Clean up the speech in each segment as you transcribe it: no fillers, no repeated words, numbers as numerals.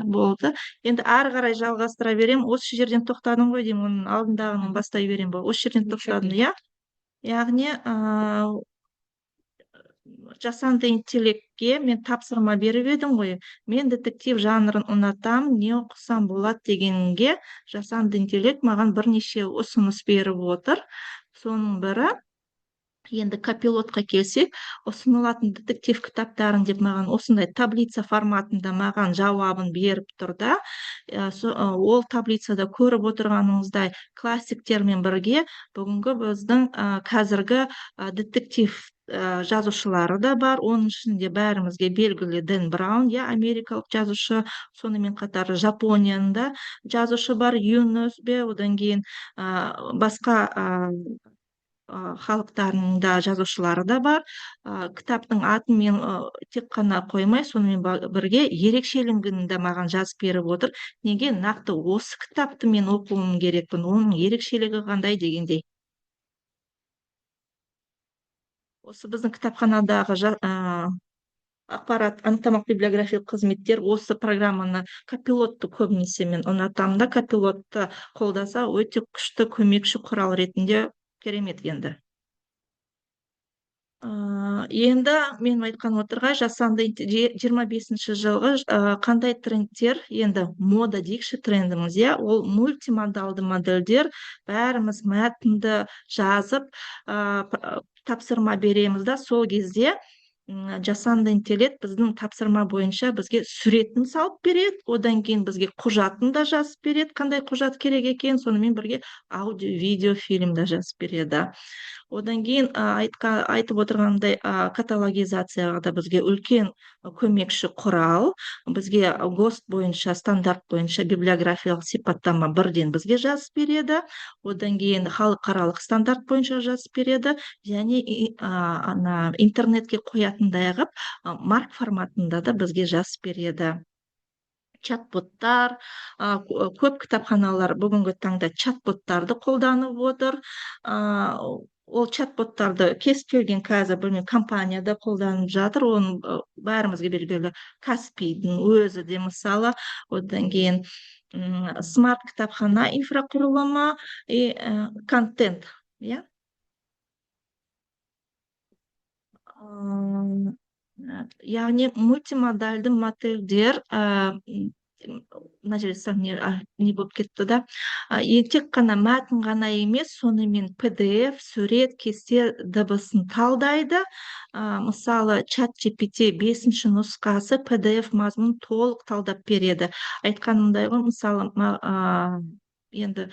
болды. Енді ары қарай жалғастыра берем. Осы жерден тоқтадым ғой деймін, оның алдындағынан бастай берем ба? Осы жерден тоқтадым, иә? Яғни жасанды интеллектке мен тапсырма беріп едім ғой. Мен детектив жанрын ұнатамын, не оқысам болады дегенге жасанды интеллект маған бірнеше ұсыныс беріп отыр. Соның бірі, енді копилотқа келсек, ұсынылатын детектив кітаптарын деп маған осындай таблица форматында маған жауабын беріп тұр да. Ол таблицада көріп отырғаныңыздай классиктермен бірге бүгінгі біздің қазіргі детектив жазушылары да бар. Оның ішінде бәрімізге белгілі Дэн Браун, америкалық жазушы, сонымен қатар Жапонияның да жазушы бар, Юнус бе, одан кейін басқа халықтарының да жазушылары да бар. Кітаптың атын мен тек қана қоймай, сонымен бірге ерекшелігін де маған жазып беріп отыр. Неге нақты осы кітапты мен оқуым керекпін, оның ерекшелігі қандай дегендей. Осы біздің кітапханадағы ақпарат анықтамалық библиографиялық қызметтер осы программаны, копилотты көбінесе мен ұнатамын да, копилотты қолдаса өте күшті көмекші құрал ретінде керемет енді. Енді мен айтқан отырға жасанды 25-ші жылғы қандай трендтер, енді мода дейікші трендіміз, ол мультимодалды модельдер. Бәріміз мәтінді жазып тапсырма береміз да, сол кезде жасанды интеллект біздің тапсырма бойынша бізге суретін салып береді, одан кейін бізге құжатын да жазып береді, қандай құжат керек екен, сонымен бірге аудио, видео, фильм да жазып береді. Одан кейін айтып отырғандай каталогизацияға да бізге үлкен көмекші құрал. Бізге ГОСТ бойынша, стандарт бойынша библиографиялық сипаттама бірден бізге жазып береді. Одан кейін халықаралық стандарт бойынша жазып береді. Және интернетке қоятындай қылып марк форматында да бізге жазып береді. Чатботтар, көп кітапханалар бүгінгі таңда чатботтарды қолданып отыр. Ол чатботтарды кез келген қазір білмеймін компанияда қолданып жатыр. Оның бәрімізге белгілі Каспийдің өзі де мысалы. Одан кейін смарт кітапхана инфрақұрылымы и контент, яғни мультимодальды модельдер, мына жерде не болып кетті да, тек қана мәтін ғана емес, сонымен PDF, сурет, кесте, дыбысын талдайды. Мысалы чат GPT 5-ші нұсқасы PDF мазмұнын толық талдап береді. Айтқанымдай ғой, мысалы енді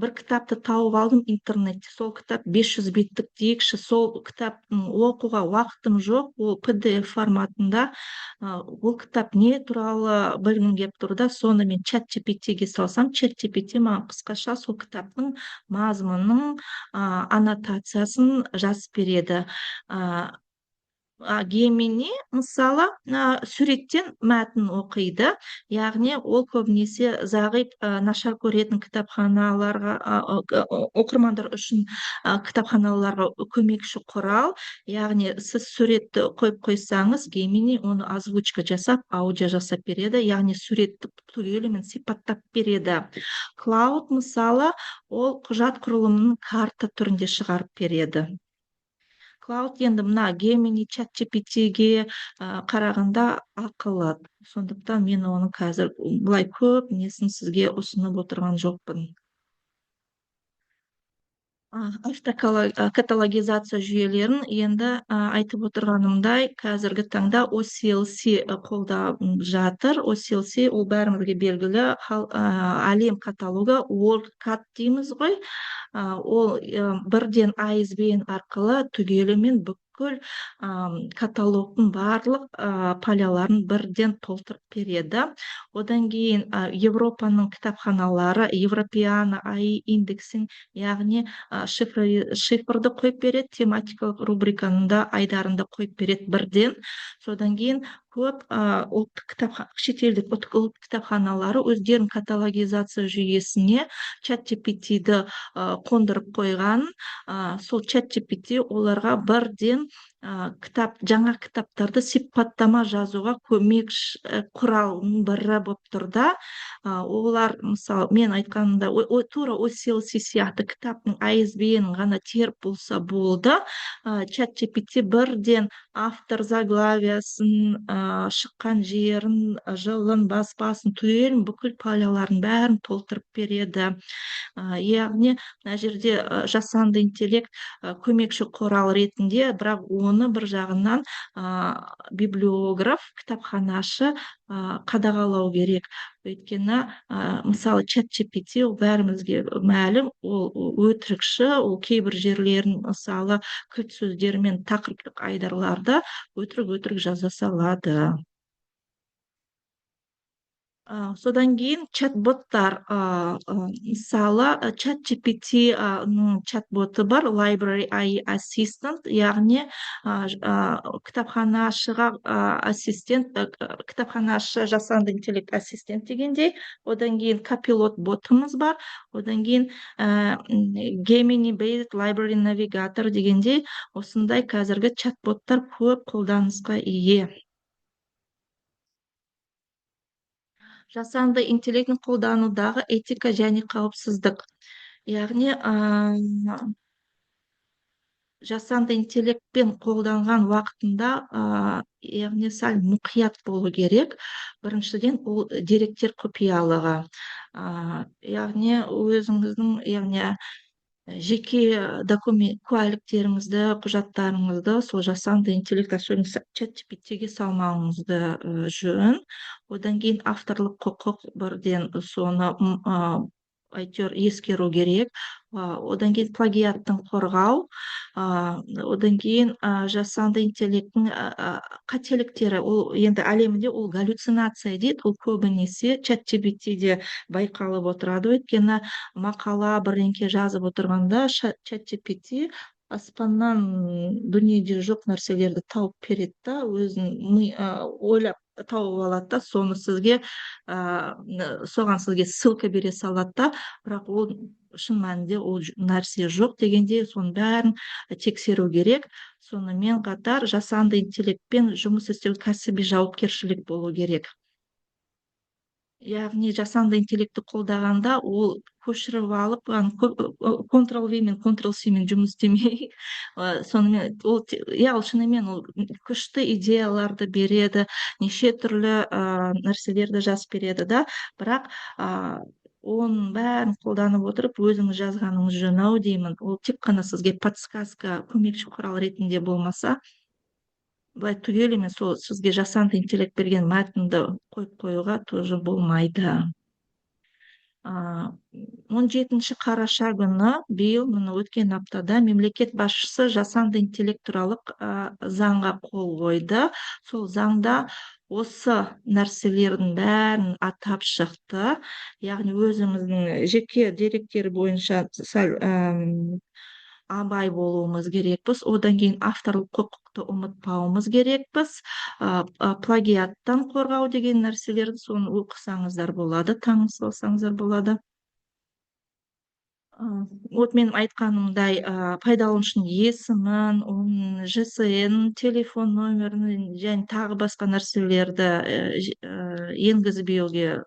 бір кітапты тауып алдым интернетте, сол кітап 500 беттік дейікші, сол кітаптың оқуға уақытым жоқ, ол PDF форматында. Ол кітап не туралы білгім келіп тұр да, соны мен чат GPT-ге салсам, чат GPT маған қысқаша сол кітаптың мазмұнының аннотациясын жазып береді. Гемини мысалы суреттен мәтін оқиды, яғни ол көбінесе зағип, нашар көретін кітапханаларға, оқырмандар үшін кітапханаларға көмекші құрал. Яғни сіз суретті қойып қойсаңыз, Гемини оны озвучка жасап, аудио жасап береді, яғни суретті түгелімен сипаттап береді. Клауд мысалы, ол құжат құрылымының карта түрінде шығарып береді. Клауд енді мына Гемини, чат GPT-ге қарағанда ақылы. Сондықтан мен оны қазір бұлай көп несін сізге ұсынып отырған жоқпын. Автокаталогизация жүйелерін енді айтып отырғанымдай, қазіргі таңда OCLC қолдап жатыр. OCLC ол бәрімізге белгілі әлем каталогы, WorldCat дейміз ғой. Ол бірден ISBN арқылы түгелімен бүкіл каталогтың барлық поляларын бірден толтырып береді. Одан кейін Европаның кітапханалары Европеана AI индексін, яғни шифрды қойып береді, тематикалық рубриканың да айдарында қойып береді бірден. Содан кейін көп шетелдік ұлт кітапханалары өздерінің каталогизация жүйесіне чат GPT-ді қондырып қойған. Сол чат GPT оларға бірден жаңа кітаптарды сипаттама жазуға құралының бірі болып тұр да. Олар мысалы мен айтқанымда тура OCLC сияқты кітаптың ISBN ғана теріп болса болды. Чат GPT бірден автор заглавиясын, шыққан жерін, жылын, баспасын түгел бүкіл поляларын бәрін толтырып береді. Яғни мына жерде жасанды интеллект көмекші құрал ретінде, бірақ оны бір жағынан библиограф, кітапханашы қадағалау керек. Өйткені мысалы чат GPT ол бәрімізге мәлім, ол өтірікші, ол кейбір жерлерін мысалы кілт сөздер мен тақырыптық айдарларда өтірік жаза салады. Содан кейін чат-боттар, мысалы чат GPT чат-боты бар, Library AI Assistant, яғни кітапханашыға ассистент, кітапханашы жасанды интеллект ассистент дегендей. Одан кейін копилот ботымыз бар, одан кейін Gemini Based Library Navigator дегендей осындай қазіргі чат-боттар көп қолданысқа ие. Жасанды интеллектін қолданудағы этика және қауіпсіздік. Яғни жасанды интеллектпен қолданған уақытында яғни сәл мұқият болу керек. Біріншіден, ол деректер құпиялығы. Яғни өзіңіздің, яғни жеке куәліктеріңізді, құжаттарыңызды сол жасанды интеллект, особенно чат GPT-ге салмауыңызды жөн. Одан кейін авторлық құқық бірден соны әйтеуір ескеру керек. Одан кейін плагиаттың қорғау, одан кейін жасанды интеллекттің қателіктері, ол енді әлемінде ол галлюцинация дейді, ол көбінесе чат GPT-де байқалып отырады. Өйткені мақала бірдеңке жазып отырғанда чат GPT аспаннан дүниеде жоқ нәрселерді тауып береді да, өзін ойлап тауып алады да, соны сізге соған сізге ссылка бере салады да, бірақ ол шын мәнінде ол нәрсе жоқ дегенде соның бәрін тексеру керек. Сонымен қатар жасанды интеллектпен жұмыс істеу кәсіби жауапкершілік болу керек. Яғни жасанды интеллектті қолдағанда ол көшіріп алып, Ctrl-V мен Ctrl-C мен жұмыс істемей, сонымен ол шынымен ол күшті идеяларды береді, неше түрлі нәрселерді жазып береді да, бірақ оның бәрін қолданып отырып өзіңіз жазғаныңыз жөн-ау деймін. Ол тек қана сізге подсказка, көмекші құрал ретінде болмаса, былай түгел емес, сол сізге жасанды интеллект берген мәтінді қойып қоюға тоже болмайды. 17 қараша күні биыл, міне өткен аптада мемлекет басшысы жасанды интеллект туралы заңға қол қойды. Сол заңда осы нәрселердің бәрін атап шықты. Яғни өзіміздің жеке деректер бойынша сәл абай болуымыз керекпіз. Одан кейін авторлық құқықты ұмытпауымыз керекпіз. Плагиаттан қорғау деген нәрселерді соны оқысаңыздар болады, таныс болсаңыздар болады. Вот менің айтқанымдай, пайдаланушының есімін, оның ЖСН, телефон нөмірін және тағы басқа нәрселерді енгізбеуге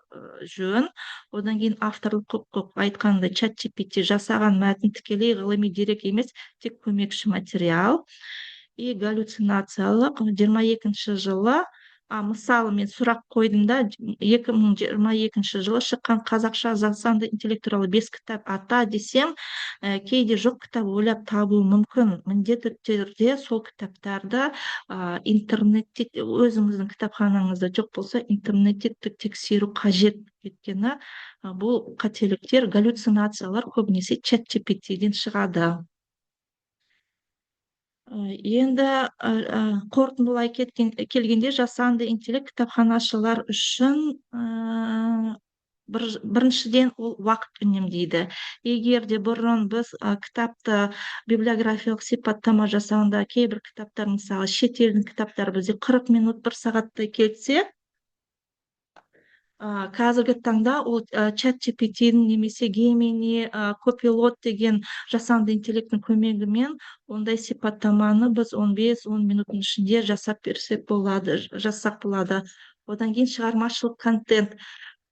жөн. Одан кейін авторлық құқық айтқандай чат GPT жасаған мәтін тікелей ғылыми дерек емес, тек көмекші материал. И галлюцинациялық 22 жылы, мысалы мен сұрақ қойдым да, 2022 жылы шыққан қазақша жасанды интеллект туралы 5 кітап ата десем, кейде жоқ кітап ойлап табу мүмкін. Міндетті түрде сол кітаптарды интернетте, өзіңіздің кітапханаңызда жоқ болса, интернетте тексеру қажет. Өйткені бұл қателіктер, галлюцинациялар көбінесе чат GPT-ден шығады. Енді қорытындылай келгенде жасанды интеллект кітапханашылар үшін біріншіден ол уақыт үнемдейді. Егер де бұрын біз кітапты библиографиялық сипаттама жасағанда, кейбір кітаптар, мысалы шет елдің кітаптары бізде 40 минут, 1 сағаттай кетсе, Қазіргі таңда ол чат GPT немесе Gemini, Copilot деген жасанды интеллекттің көмегімен ондай сипаттаманы біз 15-10 минуттың ішінде жасап берсек болады, жазсақ болады. Одан кейін шығармашылық контент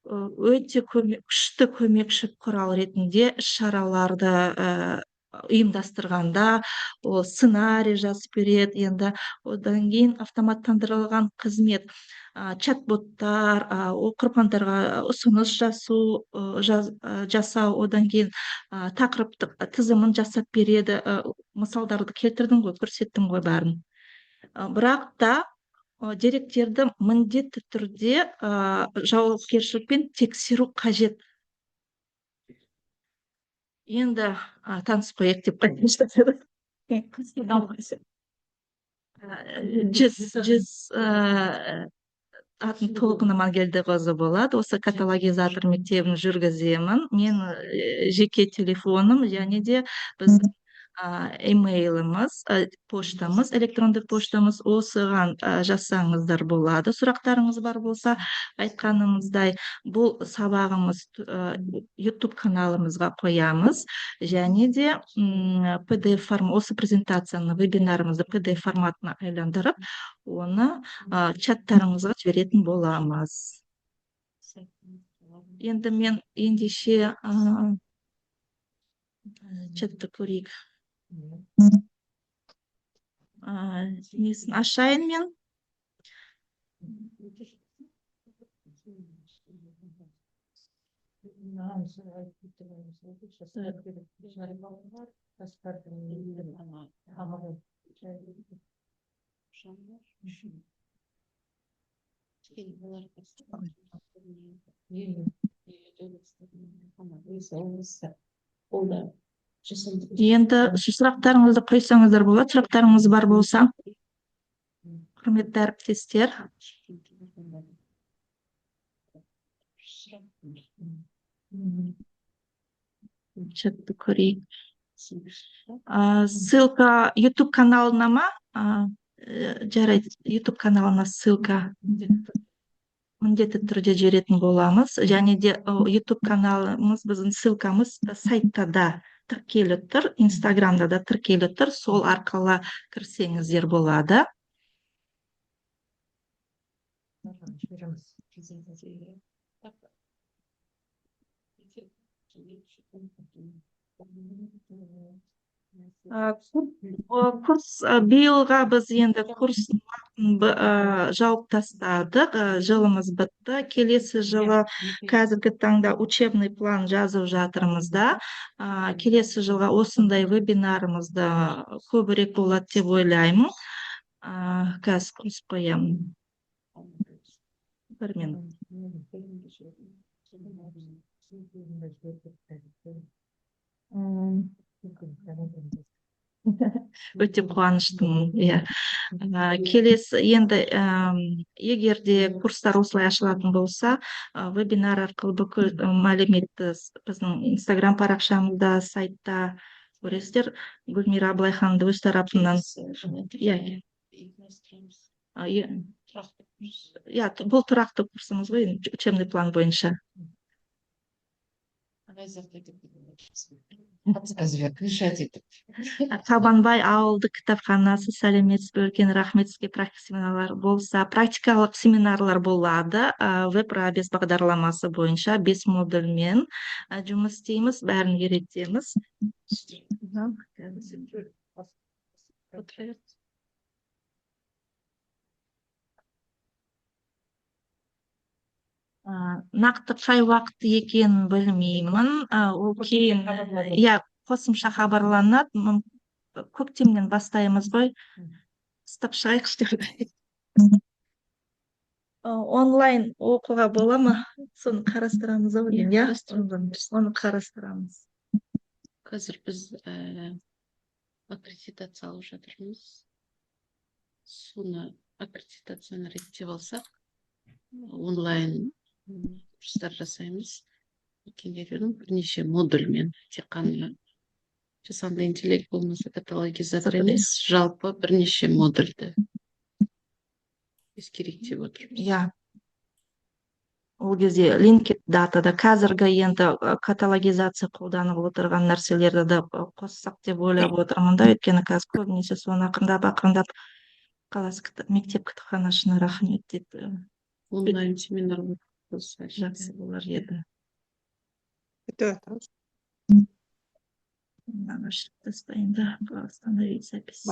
өте күшті көмекші құрал ретінде іс-шараларды ұйымдастырғанда ол сценарий жазып береді. Енді одан кейін автоматтандырылған қызмет, чат-боттар, оқырмандарға ұсыныс жасау, одан кейін тақырыптық тізімін жасап береді. Мысалдарды келтірдің ғой, көрсеттің ғой бәрін. Бірақ та деректерді міндетті түрде жауапкершілікпен тексеру қажет. Енді танысып қояйық деп қайтып атын толығын Амангелдіқызы болады. Осы каталогизатор мектебін жүргіземін. Мен жеке телефоным және де біздің емейліміз, поштамыз, электрондық поштамыз, осыған жазсаңыздар болады. Сұрақтарыңыз бар болса, айтқанымыздай, бұл сабағымыз YouTube каналымызға қоямыз, және де PDF осы презентацияны, вебинарымызды PDF форматына айландырып, оны чаттарыңызға жіберетін боламыз. Енді мен ендеше чатты көрейік. Несін ашайын мен. Енді сұрақтарыңызды қойсаңыздар болады. Сұрақтарыңыз бар болса, құрметті әріптестер. Чатты көрейік. Ссылка YouTube каналына ма? Жарайды, YouTube каналына ссылка міндетті түрде жіберетін боламыз. Және де YouTube каналымыз, біздің ссылкамыз сайтта да тіркелі тұр, Инстаграмда да тіркелі тұр. Сол арқылы кірсеңіздер болады. Курс биылға біз енді курс жауып тастадық. Жылымыз бітті. Келесі жылы қазіргі таңда учебный план жазып жатырмыз да. Келесі жылға осындай вебинарымызды көбірек болады деп ойлаймын. Қазір курс қоямын. Бір минут. Өте қуаныштымын. Келесі енді егер де курстар осылай ашылатын болса, вебинар арқылы бүкіл мәліметті біздің Инстаграм парақшамызда, сайтта көресіздер. Гүлмира Абылайханды өз тарапынан. Бұл тұрақты курсымыз ғой, учебный план бойынша. Қабанбай ауылдық кітапханасы, сәлеметсіз бе, үлкен рахмет. Сізге практикалық семинарлар болса, практикалық семинарлар болады. Веб-рабез бағдарламасы бойынша 5 модульмен жұмыс істейміз, бәрін үйретеміз. Нақты қай уақыт екенін білмеймін. Ол кейін қосымша хабарланады. Көктемнен бастаймыз ғой. Ұстап шығайықшы деп. Онлайн оқуға бола ма? Соны қарастырамыз. Оны қарастырамыз. Қазір біз аккредитация алып жатырмыз. Соны аккредитацияны реттеп алсақ, онлайн курстар жасаймыз. Бірнеше модульмен, тек қана жасанды интеллект болмаса каталогизатор емес, жалпы бірнеше модульді ескерейік деп отырмыз. ол кезде linked датада қазіргі енді каталогизация қолданып отырған нәрселерді де қоссақ деп ойлап отырмын да, өйткені қазір көбінесе соны ақырындап мектеп кітапханашына рахмет дейді. Онлайн семинар болса. Жақсы болар еді. Это Мынаны ашып тастайын да, остановить запись.